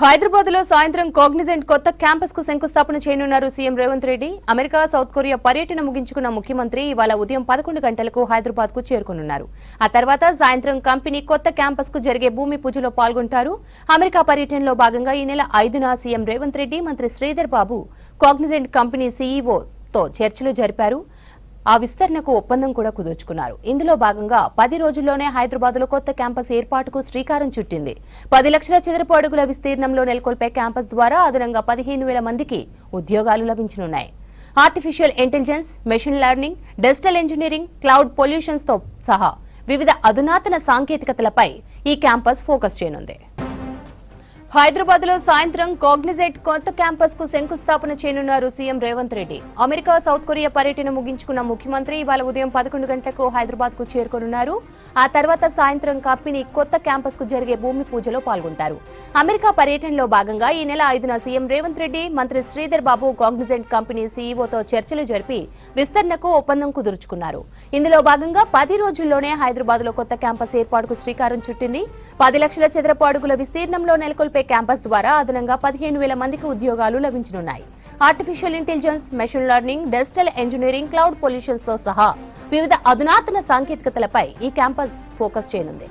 హైదరాబాద్ లో సాయంత్రం కాగ్నిజెంట్ కొత్త క్యాంపస్ కు శంకుస్థాపన చేయనున్నారు CM Revanth Reddy. America, south Korea పర్యటన ముగించుకున్న ముఖ్యమంత్రి ఇవాళ ఉదయం 11 గంటలకు హైదరాబాద్ కు చేరుకునున్నారు. ఆ తర్వాత సాయంత్రం కంపెనీ కొత్త క్యాంపస్ కు జరిగే భూమి పూజలో పాల్గొంటారు. అమెరికా పర్యటనలో భాగంగా ఈ నెల 5న సీఎం రేవంత్ రెడ్డి, మంత్రి శ్రీధర్ బాబు కాగ్నిజెంట్ కంపెనీ సీఈఓతో చర్చలు జరిపారు. ఆ విస్తరణకు ఒప్పందం కూడా కుదుర్చుకున్నారు. ఇందులో భాగంగా 10 రోజుల్లోనే హైదరాబాద్ లో కొత్త క్యాంపస్ ఏర్పాటుకు శ్రీకారం చుట్టింది. 10 లక్షల చదరపు అడుగుల విస్తీర్ణంలో నెలకొల్పే క్యాంపస్ ద్వారా అదనంగా 15,000 మందికి ఉద్యోగాలు లభించనున్నాయి. Artificial intelligence, machine learning, digital engineering, cloud solutions తో సహా వివిధ అధునాతన సాంకేతికతలపై ఈ క్యాంపస్ ఫోకస్ చేయనుంది. హైదరాబాద్ లో సాయంత్రం కాగ్నిజెంట్ కొత్త క్యాంపస్ కు శంకుస్థాపన చేయనున్నారు CM Revanth Reddy. America, south Korea పర్యటన ముగించుకున్న ముఖ్యమంత్రి ఇవాళ ఉదయం 11 గంటలకు హైదరాబాద్ కు చేరుకోనున్నారు. ఆ తర్వాత సాయంత్రం కంపెనీ కొత్త క్యాంపస్ కు జరిగే భూమి పూజలో పాల్గొంటారు. అమెరికా పర్యటనలో భాగంగా ఈ నెల 5న సీఎం రేవంత్ రెడ్డి, మంత్రి శ్రీధర్ బాబు కాగ్నిజెంట్ కంపెనీ సీఈఓతో చర్చలు జరిపి విస్తరణకు ఒప్పందం కుదుర్చుకున్నారు. ఇందులో భాగంగా 10 రోజుల్లోనే హైదరాబాద్ లో కొత్త క్యాంపస్ ఏర్పాటుకు శ్రీకారం చుట్టింది. 10 లక్షల చదరపు అడుగుల విస్తీర్ణంలో నెలకొల్పే క్యాంపస్ ద్వారా అదనంగా 15,000 మందికి ఉద్యోగాలు లభించనున్నాయి. Artificial intelligence, machine learning, digital engineering, cloud solutions తో సహా వివిధ అధునాతన సాంకేతికతలపై ఈ క్యాంపస్ ఫోకస్ చేయనుంది.